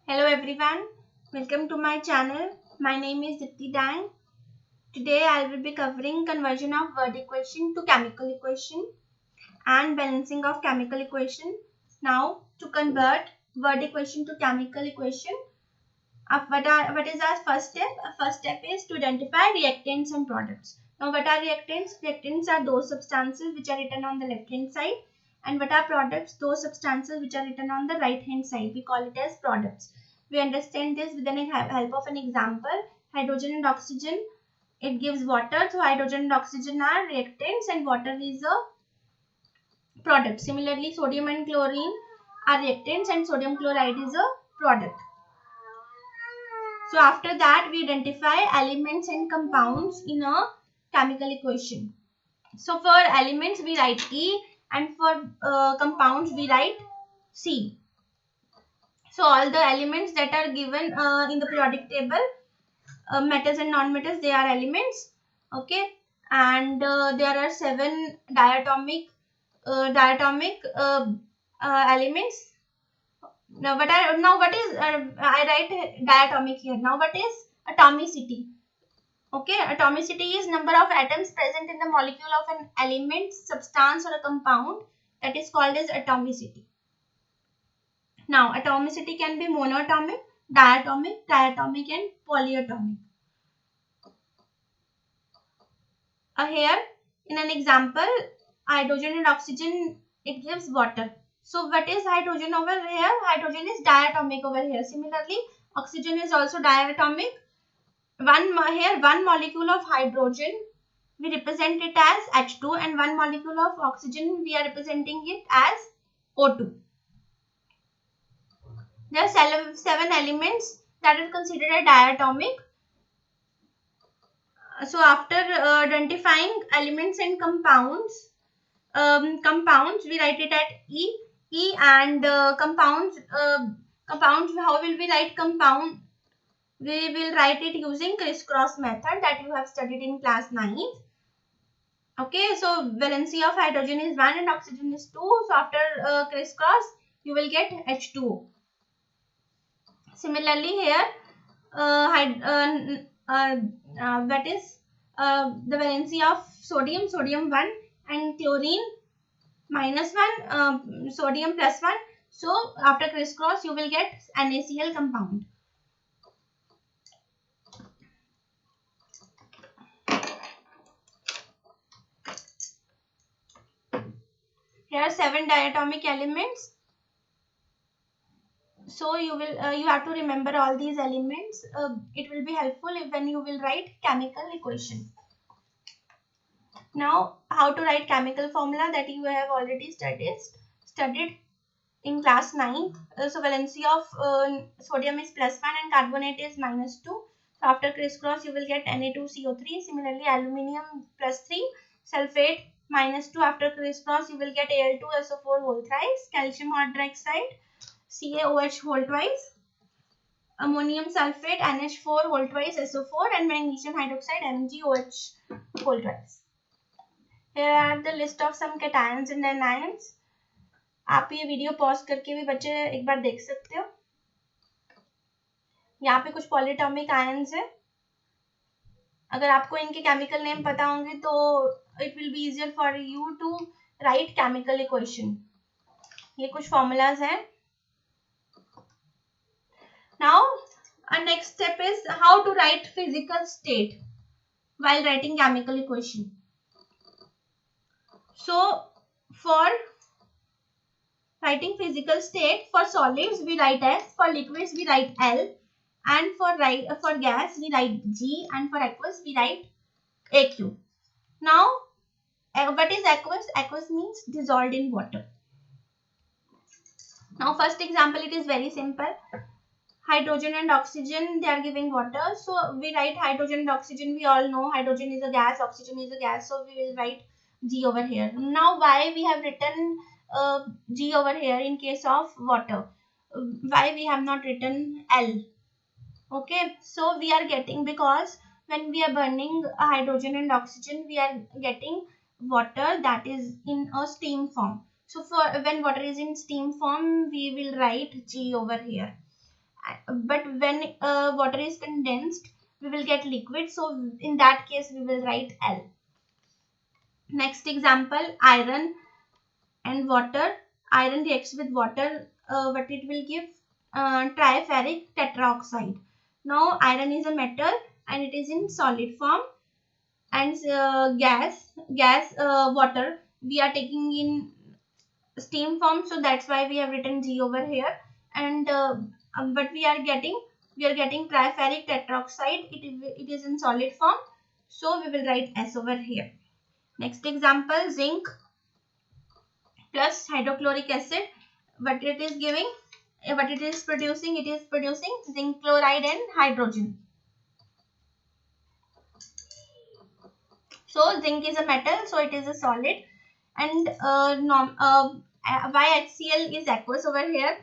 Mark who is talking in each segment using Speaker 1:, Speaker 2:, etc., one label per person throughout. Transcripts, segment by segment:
Speaker 1: Hello everyone, welcome to my channel. My name is Dipti Dang. Today I will be covering conversion of word equation to chemical equation and balancing of chemical equation. Now to convert word equation to chemical equation, what is our first step? Our first step is to identify reactants and products. Now what are reactants? Reactants are those substances which are written on the left hand side, and what are products? Those substances which are written on the right hand side. We call it as products. We understand this with the help of an example. Hydrogen and oxygen, it gives water. So hydrogen and oxygen are reactants and water is a product. Similarly, sodium and chlorine are reactants and sodium chloride is a product. So after that, we identify elements and compounds in a chemical equation. So for elements, we write E, and for compounds, we write C. So all the elements that are given in the periodic table, metals and non-metals, they are elements. Okay, and there are 7 diatomic elements. Now what is I write diatomic here. Now what is atomicity? Okay, atomicity is number of atoms present in the molecule of an element, substance or a compound, that is called as atomicity. Now atomicity can be monatomic, diatomic, triatomic and polyatomic. Here in an example, hydrogen and oxygen, it gives water. So what is hydrogen over here? Hydrogen is diatomic over here. Similarly, oxygen is also diatomic. One molecule of hydrogen, we represent it as H2, and one molecule of oxygen, we are representing it as O2. There are 7 elements that are considered as diatomic. So after identifying elements and compounds, we write it at E, and compounds, how will we write compound? We will write it using crisscross method that you have studied in class 9th. Okay, so valency of hydrogen is 1 and oxygen is 2. So after crisscross, you will get H2O. Similarly here, that is the valency of sodium 1, and chlorine -1, sodium +1. So after crisscross, you will get NaCl compound. Here are 7 diatomic elements. So you have to remember all these elements. It will be helpful when you will write chemical equation. Now how to write chemical formula, that you have already studied in class 9. So valency of sodium is +1 and carbonate is -2. So after crisscross, you will get Na2CO3. Similarly, aluminium +3, sulfate -2. After crisscross, you will get Al2SO4 whole thrice, calcium hydroxide CaOH whole twice, ammonium sulfate NH4 whole twice SO4, and magnesium hydroxide MgOH whole twice. Here are the list of some cations and anions. आप ये video pause करके भी बच्चे एक बार देख सकते हो. यहाँ पे कुछ पॉलीटॉमिक आयंस है. अगर आपको इनके केमिकल नेम पता होंगे तो it will be easier for you to write chemical equation. ये कुछ फॉर्मूलाज हैं. Now our next step is how to write physical state while writing chemical equation. So for writing physical state, for solids we write S, for liquids we write L, and for gas we write G, and for aqueous we write AQ. Now what is aqueous? Aqueous means dissolved in water. Now first example, it is very simple. Hydrogen and oxygen, they are giving water. So we write hydrogen and oxygen. We all know hydrogen is a gas, oxygen is a gas. So we will write G over here. Now why we have written G over here in case of water? Why we have not written L? Okay, so we are getting, because when we are burning hydrogen and oxygen, we are getting water that is in a steam form. So for when water is in steam form, we will write G over here. but when water is condensed, we will get liquid. So in that case, we will write L. Next example, iron and water. Iron reacts with water, but it will give triferric tetraoxide. Now iron is a metal and it is in solid form, and water we are taking in steam form, so that's why we have written G over here. And but we are getting triferric tetroxide. It is in solid form, so we will write S over here. Next example, zinc plus hydrochloric acid. What it is giving, what it is producing, it is producing zinc chloride and hydrogen. So zinc is a metal, so it is a solid. And why HCl is aqueous over here?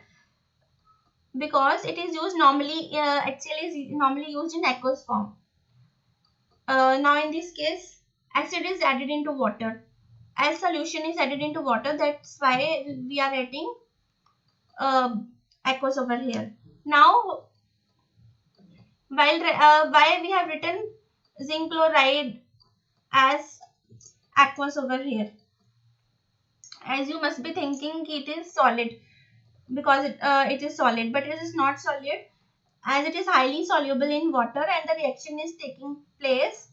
Speaker 1: Because it is used normally, HCl is normally used in aqueous form. Now in this case, acid is added into water. As solution is added into water, that's why we are writing aqueous over here. Now, why we have written zinc chloride as aqueous over here? As you must be thinking, it is solid, because it is solid, but it is not solid, as it is highly soluble in water and the reaction is taking place.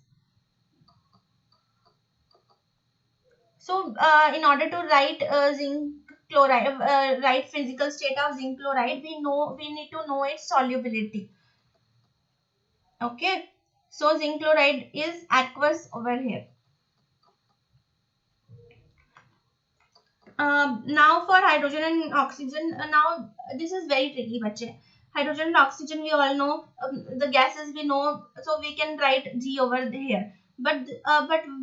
Speaker 1: So in order to write zinc chloride, write physical state of zinc chloride, we need to know its solubility. Okay, so zinc chloride is aqueous over here. Now for hydrogen and oxygen, now this is very tricky, bache. Hydrogen and oxygen we all know, the gases we know, so we can write G over here. But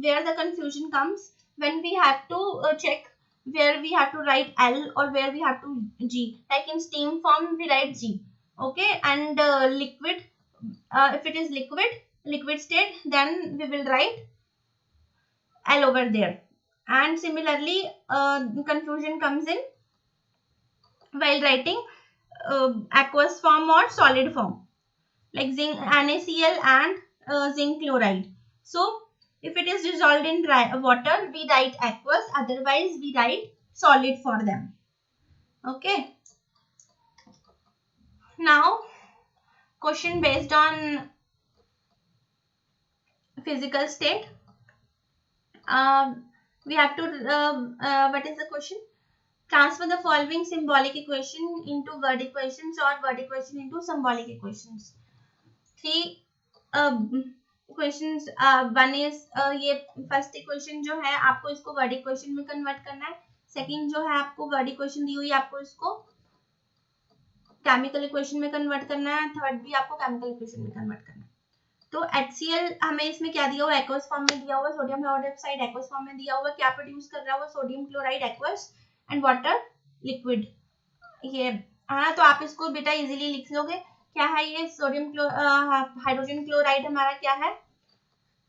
Speaker 1: where the confusion comes, when we have to check where we have to write L or where we have to G. Like in steam form we write G, okay, and liquid, if it is liquid state, then we will write L over there. And similarly, confusion comes in while writing aqueous form or solid form, like zinc NaCl and zinc chloride. So if it is dissolved in water, we write aqueous, otherwise we write solid for them. Okay. Now question based on physical state. We have to what is the question? Transfer the following symbolic equation into word equations or word equation into symbolic equations. Three equations. One is ये first equation जो है आपको इसको word equation में convert करना है. Second जो है आपको वर्ड इक्वेशन दी हुई है, आपको इसको केमिकल इक्वेशन में कन्वर्ट करना है. थर्ड भी आपको केमिकल इक्वेशन में कन्वर्ट करना है. तो HCl हमें इसमें क्या दिया हुआ, एक्वस फॉर्म में दिया हुआ, सोडियम हाइड्रोक्साइड एक्वस फॉर्म में दिया हुआ. क्या प्रोड्यूस कर रहा है वो, sodium chloride aqueous and water liquid. ये हाँ, तो आप इसको बेटा इजीली लिख लोगे. क्या है ये, सोडियम हाइड्रोजन क्लोराइड हमारा क्या है,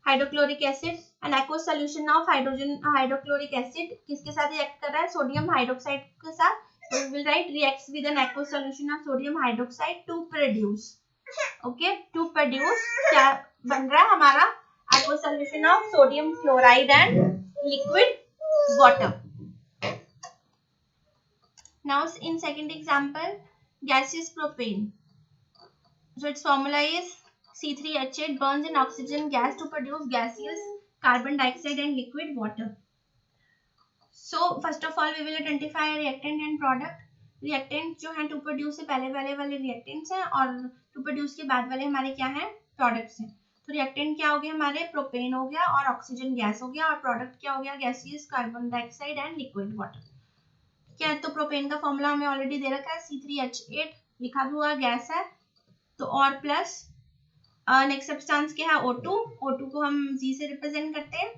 Speaker 1: hydrochloric acid. N aqueous solution of hydrochloric acid किसके साथ रिएक्ट कर रहा है, सोडियम हाइड्रोक्साइड के साथ. So we will write reacts with an aqueous solution of sodium hydroxide to produce. Okay, to produce क्या बन रहा है हमारा, aqueous solution of sodium chloride and liquid water. Now in second example, gaseous propane. So its formula is C3H8 burns in oxygen gas to produce gaseous carbon dioxide and liquid water. So first of all we will identify reactant and product. Reactant जो है to produce से पहले वाले reactants हैं, और to produce के बाद वाले हमारे क्या हैं, products हैं. तो reactant क्या हो गया हमारे, propane हो गया और oxygen gas हो गया, और product क्या हो गया, gaseous carbon dioxide and liquid water. क्या है, तो propane का फॉर्मूला हमें ऑलरेडी दे रखा है, C3H8 लिखा हुआ गैस है, तो और प्लस नेक्स्ट सब्सटेंस क्या है, O2. O2 को हम G से रिप्रेजेंट करते हैं.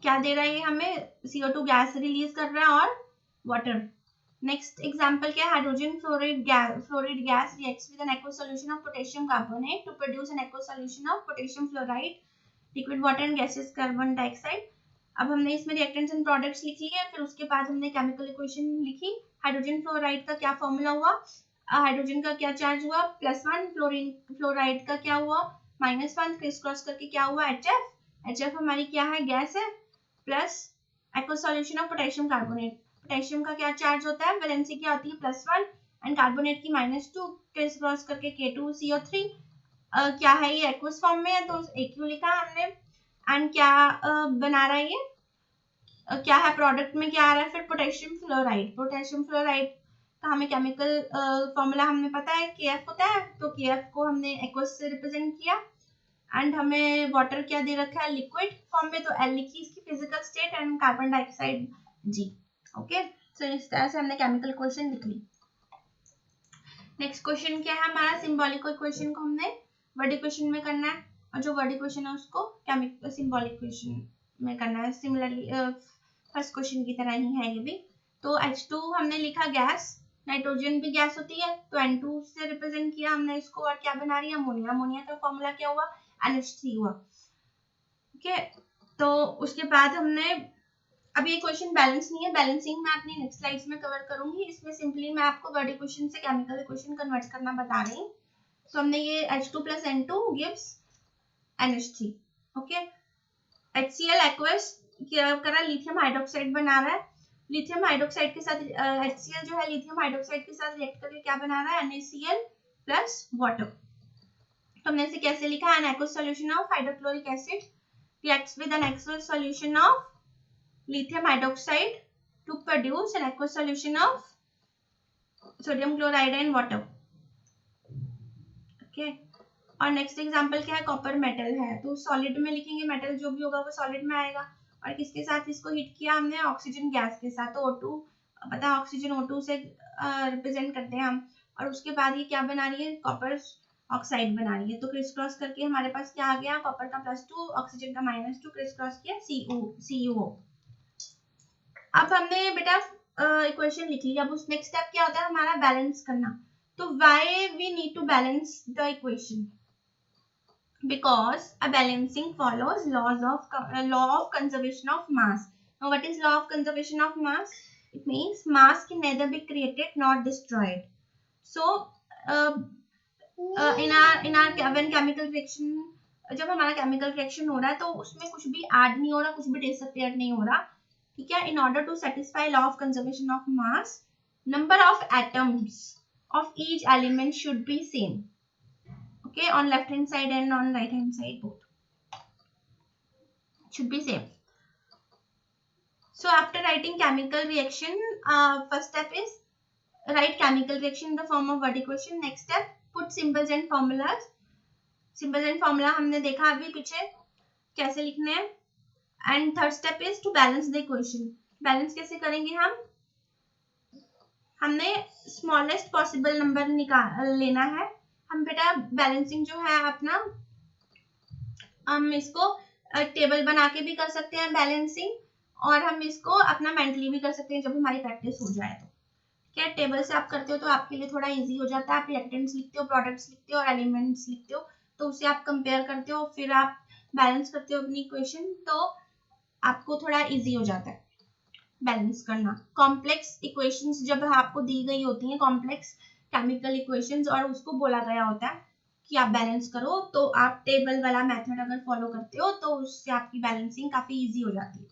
Speaker 1: क्या दे रहा है ये हमें, CO2 गैस रिलीज कर रहा है और वाटर. नेक्स्ट एग्जांपल क्या है, hydrogen fluoride gas reacts with an aqueous solution of potassium carbonate to produce an aqueous solution of potassium fluoride, liquid water and gases carbon dioxide. अब हमने इसमें reactants and products लिख लिए, फिर उसके बाद हमने केमिकल इक्वेशन लिखी. हाइड्रोजन फ्लोराइड का क्या फॉर्मूला हुआ, हाइड्रोजन का क्या चार्ज हुआ +1, फ्लोराइड का क्या हुआ -1, क्रिस क्रॉस करके क्या हुआ HF हमारी क्या है गैस है, plus aqueous solution of potassium carbonate, potassium का क्या चार्ज होता है, वैलेंसी क्या होती है +1 एंड कार्बोनेट की -2, क्रिस क्रॉस करके K2CO3, क्या है ये एक्वस फॉर्म में है तो AQ लिखा हमने, एंड क्या बना रहा है ये, क्या है प्रोडक्ट में क्या आ रहा है फिर पोटेशियम फ्लोराइड का हमें केमिकल फॉर्मूला हमें पता है KF होता है, तो KF को हमने एक्वस से रिप्रेजेंट किया, एंड हमें वाटर क्या दे रखा है लिक्विड फॉर्म में, तो L लिखी इसकी physical state and carbon dioxide G। Okay, so इस तरह से हमने केमिकल इक्वेशन लिख ली। नेक्स्ट क्वेश्चन क्या है हमारा, सिंबॉलिक इक्वेशन को हमने वर्ड इक्वेशन में करना है, और जो वर्ड इक्वेशन है उसको केमिकल सिंबॉलिक इक्वेशन में करना है। सिमिलरली फर्स्ट क्वेश्चन की तरह ही है ये भी। तो H2 हमने लिखा गैस, नाइट्रोजन भी गैस होती है तो N2 से रिप्रेजेंट किया हमने इसको, और क्या बना रही है अमोनिया, अमोनिया का फॉर्मूला क्या हुआ NH3 हुआ। ओके, तो उसके बाद हमने, अब ये क्वेश्चन बैलेंस नहीं है, बैलेंसिंग मैं अपनी नेक्स्ट स्लाइड्स में कवर करूंगी, इसमें सिंपली मैं आपको वर्ड इक्वेशन से केमिकल इक्वेशन कन्वर्ट करना बता रही हूँ। तो हमने ये H2 + N2 gives NH3। Okay, HCl aqueous क्या करा, लिथियम हाइड्रोक्साइड बना रहा है, लिथियम हाइड्रोक्साइड के साथ HCl जो है लिथियम हाइड्रोक्साइड के साथ रिएक्ट करके क्या बना रहा है NaCl प्लस वाटर। तो हमने इसे कैसे लिखा, an aqueous solution of hydrochloric acid reacts with an aqueous solution of lithium hydroxide to produce an aqueous solution of sodium chloride and water। Okay, और नेक्स्ट एग्जांपल क्या है, कॉपर मेटल है तो सॉलिड में लिखेंगे, मेटल जो भी होगा वो सॉलिड में आएगा, और किसके साथ इसको हीट किया हमने ऑक्सीजन गैस के साथ, तो O2 पता है ऑक्सीजन O2 से रिप्रेजेंट करते हैं हम, और उसके बाद ये क्या बना रही है कॉपर ऑक्साइड बना रही है, तो क्रिस क्रॉस करके हमारे पास क्या आ गया, कॉपर का +2 ऑक्सीजन का -2 क्रिस क्रॉस किया CuO। अब हमने बेटा इक्वेशन लिख ली, अब उस नेक्स्ट स्टेप क्या होता है हमारा बैलेंस करना। तो why we need to balance the equation, because a balancing follows law of conservation of mass। Now what is law of conservation of mass? It means mass can neither be created nor destroyed। So in our when chemical reaction, जब हमारा chemical reaction हो रहा है तो उसमें कुछ भी add नहीं हो रहा, कुछ भी डिसअपियर नहीं हो रहा, ठीक है। In order to satisfy law of conservation of mass, number of atoms of each element should be same, okay, on left hand side and on right hand side both should be same। So after writing chemical reaction, first step is write chemical reaction in the form of word equation। next step put symbols and formulas। symbols and formula हमने देखा अभी पीछे कैसे लिखने हैं। and third step is to balance the equation। Balance कैसे करेंगे हमने स्मॉलेस्ट पॉसिबल नंबर निकाल लेना है। हम बेटा बैलेंसिंग जो है अपना, हम इसको टेबल बना के भी कर सकते हैं बैलेंसिंग, और हम इसको अपना मेंटली भी कर सकते हैं जब हमारी प्रैक्टिस हो जाए तो। क्या टेबल से आप करते हो तो आपके लिए थोड़ा इजी हो जाता है, आप रिएक्टेंट्स लिखते हो, प्रोडक्ट्स लिखते हो और एलिमेंट्स लिखते हो, तो उसे आप कंपेयर करते हो, फिर आप बैलेंस करते हो अपनी इक्वेशन, तो आपको थोड़ा इजी हो जाता है बैलेंस करना। कॉम्प्लेक्स इक्वेशंस जब आपको दी गई होती हैं, कॉम्प्लेक्स केमिकल इक्वेशंस, और उसको बोला गया होता है कि आप बैलेंस करो, तो आप टेबल वाला मेथड अगर फॉलो करते हो तो उससे आपकी बैलेंसिंग काफी इजी हो जाती है।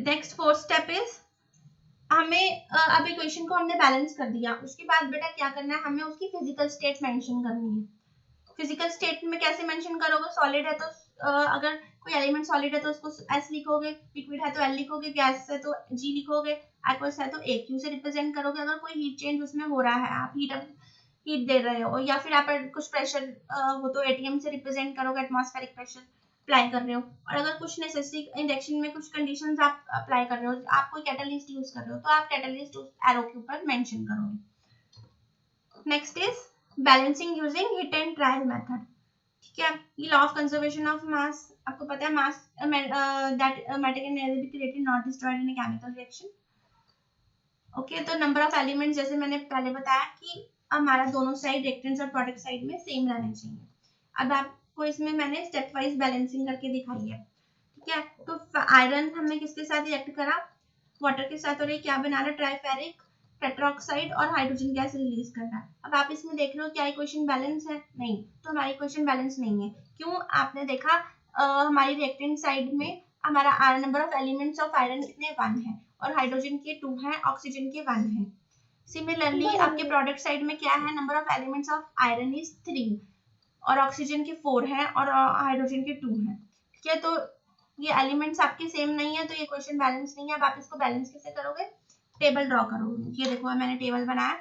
Speaker 1: नेक्स्ट फोर्थ स्टेप इज, हमें अब इक्वेशन को हमने बैलेंस कर दिया, उसके बाद बेटा क्या करना है, हमें उसकी फिजिकल स्टेट मेंशन करनी है। फिजिकल स्टेट में कैसे मेंशन करोगे, सॉलिड है तो अगर कोई एलिमेंट सॉलिड है तो उसको S लिखोगे, लिक्विड है तो L लिखोगे, गैस है तो G लिखोगे, एक्वस है तो AQ से रिप्रेजेंट करोगे। अगर कोई हीट चेंज उसमें हो रहा है, आप हीट दे रहे हो, या फिर आप कुछ प्रेशर हो तो ATM से रिप्रेजेंट करोगे, एटमॉस्फेरिक प्रेशर अप्लाई कर रहे हो। और अगर कुछ नेसेसरी इंजेक्शन में कुछ कंडीशंस आप अप्लाई कर रहे हो, आप कोई कैटलिस्ट यूज कर रहे हो, तो आप कैटलिस्ट एरो के ऊपर मेंशन करोगे। Next is balancing using hit and trial method, ठीक है। ये लॉ ऑफ कंजर्वेशन ऑफ मास, आपको पता है mass that matter can never be created not destroyed in a chemical reaction. Okay, तो नंबर ऑफ एलिमेंट्स जैसे मैंने पहले बताया कि हमारा दोनों साइड रिएक्टेंट्स और प्रोडक्ट साइड में सेम रहने चाहिए। अब आपको इसमें मैंने स्टेप वाइज बैलेंसिंग करके दिखाई है, ठीक है। तो आयरन हमने किसके साथ रिएक्ट करा, वाटर के साथ और ये क्या बना रहा है, ट्राइफेरिक टेट्राऑक्साइड और हाइड्रोजन गैस रिलीज कर रहा है। अब आप इसमें देख रहे हो क्या इक्वेशन बैलेंस है, नहीं, तो हमारी इक्वेशन बैलेंस नहीं है। क्यों, आपने देखा हमारी रिएक्टेंट साइड में हमारा number of elements of iron कितने 1 है और हाइड्रोजन के 2 हैं, ऑक्सीजन के 1 है। सिमिलरली आपके प्रोडक्ट साइड में क्या है, number of elements of iron is 3 और ऑक्सीजन के 4 हैं और हाइड्रोजन के 2 हैं। ठीक है, तो ये एलिमेंट्स आपके सेम नहीं है तो ये इक्वेशन बैलेंस नहीं है। अब आप इसको बैलेंस कैसे करोगे, टेबल ड्रॉ करोगे। ये देखो मैंने टेबल बनाया,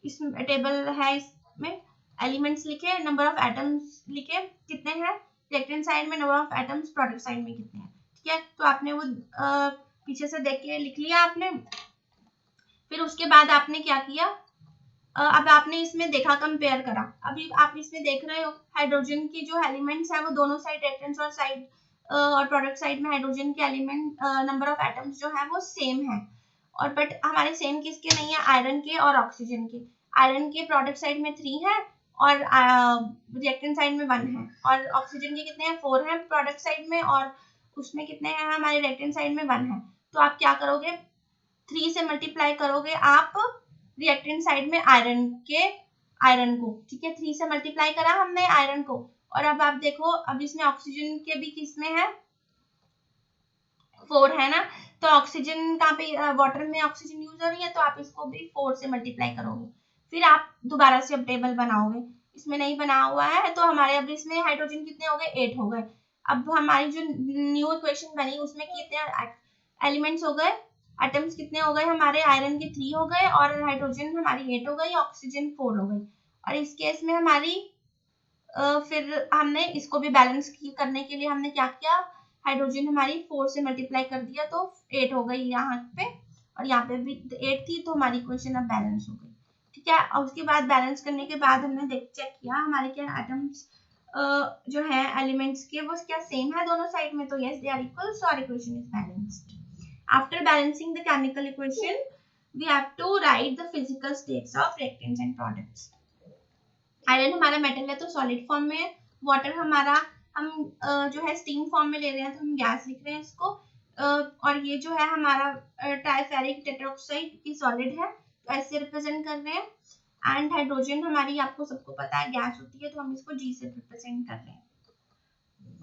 Speaker 1: इस टेबल है, इसमें एलिमेंट्स लिखे, नंबर ऑफ एटम्स लिखे कितने हैं रिएक्टेंट साइड में, number of atoms product side में कितने हैं। ठीक है, तो आपने वो पीछे से देख के लिख लिया आपने। फिर उसके बाद आपने क्या किया, अब आपने इसमें देखा, कंपेयर करा। अभी आप इसमें देख रहे हो हाइड्रोजन की जो एलिमेंट्स है वो दोनों साइड रिएक्टेंट्स और साइड और प्रोडक्ट साइड में हाइड्रोजन के एलिमेंट नंबर ऑफ एटम्स जो है वो सेम है। और बट हमारे सेम किसके नहीं है, आयरन के और ऑक्सीजन के। आयरन के प्रोडक्ट साइड में 3 है और रिएक्टेंट साइड में 1 है और ऑक्सीजन के कितने हैं, 4 हैं प्रोडक्ट साइड में और उसमें कितने हैं, हमारे रिएक्टेंट साइड में 1 है। तो आप क्या करोगे, 3 से मल्टीप्लाई करोगे आप रिएक्टेंट साइड में आयरन को। ठीक है, 3 से मल्टीप्लाई करा हमने आयरन को। और अब आप देखो, अब इसमें ऑक्सीजन के भी किसमें है, 4 है ना, तो ऑक्सीजन कहाँ पे, वाटर में ऑक्सीजन यूज हो रही है तो आप इसको भी 4 से मल्टीप्लाई करोगे। फिर आप दोबारा से अब टेबल बनाओगे, इसमें नहीं बना हुआ है तो हमारे अब इसमें हाइड्रोजन कितने हो गए, 8 हो गए। अब हमारी जो न्यू इक्वेशन बनी उसमें कितने एलिमेंट्स हो गए, एटम्स कितने हो गए हमारे, आयरन के 3 हो गए और हाइड्रोजन हमारी 8 हो गई, ऑक्सीजन 4 हो गई। और इस केस में हमारी फिर हमने इसको भी बैलेंस करने के लिए हमने क्या किया, हाइड्रोजन हमारी 4 से मल्टीप्लाई कर दिया तो 8 हो गई यहाँ पे और यहाँ पे भी 8 थी, तो हमारी इक्वेशन अब बैलेंस हो गई। ठीक है, और उसके बाद बैलेंस करने के बाद हमने चेक किया हमारे क्या एटम्स जो है एलिमेंट्स के वो क्या सेम है दोनों साइड में, तो yes they are equal, so our equation is balanced. After balancing the chemical equation, we have to write the physical states of reactants and products. Iron हमारा मेटल है तो सॉलिड फॉर्म में है, water हमारा हम जो है स्टीम फॉर्म में ले रहे हैं तो हम गैस लिख रहे हैं इसको, और ये जो है हमारा ट्राइफेरिक टेट्राऑक्साइड की सॉलिड है तो ऐसे रिप्रेजेंट कर रहे हैं। एंड हाइड्रोजन हमारी आपको सबको पता है गैस होती है तो हम इसको G से रिप्रेजेंट कर रहे हैं।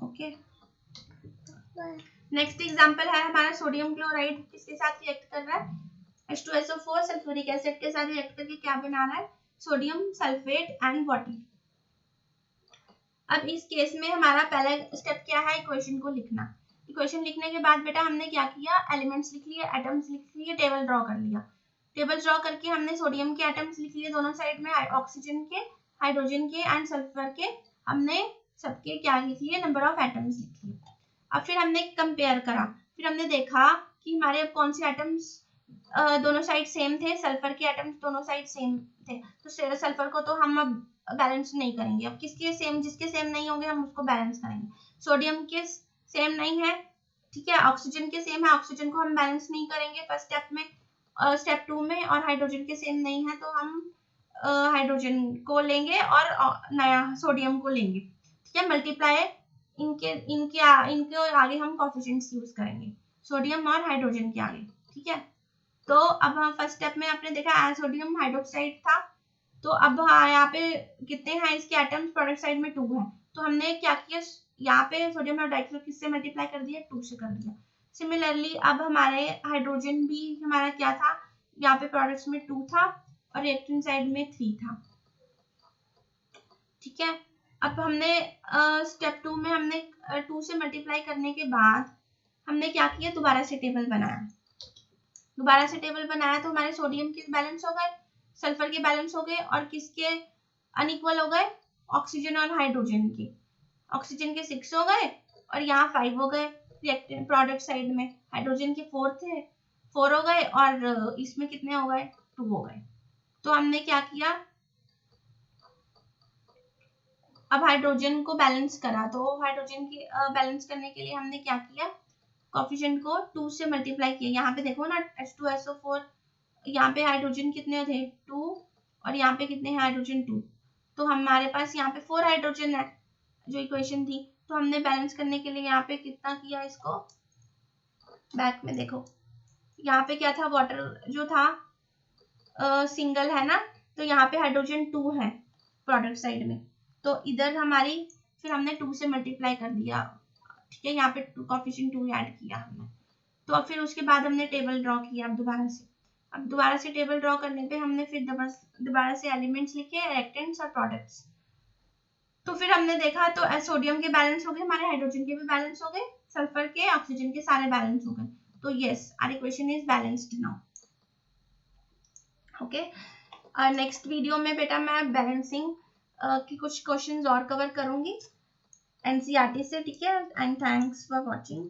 Speaker 1: ओके, नेक्स्ट एग्जांपल है हमारा सोडियम क्लोराइड किसके साथ रिएक्ट कर रहा है, H2SO4 सल्फ्यूरिक एसिड के साथ रिएक्ट करके क्या बना रहा है, सोडियम सल्फेट एंड वाटर। अब इस केस में हमारा पहला स्टेप क्या है, इक्वेशन को लिखना। इक्वेशन लिखने के बाद बेटा हमने क्या किया, एलिमेंट्स लिख लिए, एटम्स लिख लिए, टेबल ड्रॉ कर लिया। टेबल ड्रॉ करके हमने सोडियम के एटम्स लिख लिए दोनों साइड में, ऑक्सीजन के, हाइड्रोजन के एंड सल्फर के हमने सबके क्या लिख लिए, नंबर ऑफ एटम्स लिख लिए। अब फिर हमने कंपेयर करा, फिर हमने देखा कि हमारे कौन से एटम्स दोनों साइड सेम थे, सल्फर के एटम्स दोनों साइड सेम थे, तो सल्फर को तो हम अब बैलेंस नहीं करेंगे। अब किसके सेम, जिसके सेम नहीं होंगे हम उसको बैलेंस करेंगे। सोडियम के सेम नहीं है, ठीक है, ऑक्सीजन के सेम है, ऑक्सीजन को हम बैलेंस नहीं करेंगे फर्स्ट स्टेप में, स्टेप 2 में, और हाइड्रोजन के सेम नहीं है तो हम हाइड्रोजन को लेंगे और नया सोडियम को लेंगे। ठीक है, मल्टीप्लाई इनके आगे हम कोफिशिएंट्स यूज करेंगे, सोडियम और हाइड्रोजन के आगे। ठीक है, तो अब हम फर्स्ट स्टेप में आपने देखा सोडियम हाइड्रोक्साइड था, तो अब यहाँ पे कितने हैं इसके एटम्स, प्रोडक्ट साइड में 2 हैं, तो हमने क्या किया, यहाँ पे सोडियम हाइड्रोक्साइड किससे मल्टीप्लाई कर दिया, 2 से कर दिया। सिमिलरली अब हमारे हाइड्रोजन भी हमारा क्या था, यहाँ पे प्रोडक्ट्स में 2 था और रिएक्टेंट साइड में 3 था। ठीक है, अब हमने स्टेप 2 में हमने 2 से मल्टीप्लाई करने के बाद हमने क्या किया, दोबारा से टेबल बनाया। दोबारा से टेबल बनाया तो हमारे सोडियम के बैलेंस हो गए, सल्फर के बैलेंस हो गए और किसके अनइक्वल हो गए, ऑक्सीजन और हाइड्रोजन के। ऑक्सीजन के 6 हो गए और यहाँ 5 हो गए रिएक्टेंट प्रोडक्ट साइड में, हाइड्रोजन के 4 थे, 4 हो गए और इसमें कितने हो गए, 2 हो गए। तो हमने क्या किया, अब हाइड्रोजन को बैलेंस करा, तो हाइड्रोजन की बैलेंस करने के लिए हमने क्या किया, कोफिशिएंट को 2 से मल्टीप्लाई किया। यहाँ पे देखो ना H2SO4, यहाँ पे हाइड्रोजन कितने थे, 2 और यहाँ पे कितने हैं, हाइड्रोजन 2, तो हमारे पास यहाँ पे 4 हाइड्रोजन है जो इक्वेशन थी। तो हमने बैलेंस करने के लिए यहाँ पे कितना किया, इसको बैक में देखो यहाँ पे क्या था, वाटर जो था सिंगल है ना, तो यहाँ पे हाइड्रोजन 2 है प्रोडक्ट साइड में, तो इधर हमारी फिर हमने 2 से मल्टीप्लाई कर दिया, ठीक है, यहाँ पे कोफिशिएंट 2 ऐड किया हमने। तो अब फिर उसके बाद हमने टेबल ड्रॉ किया। अब दोबारा से टेबल ड्रॉ करने पे हमने फिर दोबारा से एलिमेंट्स लिखे, रिएक्टेंट्स और प्रोडक्ट्स। तो फिर हमने देखा तो सोडियम के बैलेंस हो गए हमारे, हाइड्रोजन के भी बैलेंस हो गए, सल्फर के, ऑक्सीजन के सारे बैलेंस हो गए। तो yes, our equation is balanced now. Okay, next video में बेटा मैं बैलेंसिंग की कुछ क्वेश्चंस और कवर करूंगी एनसीईआरटी से, ठीक है। And thanks for watching.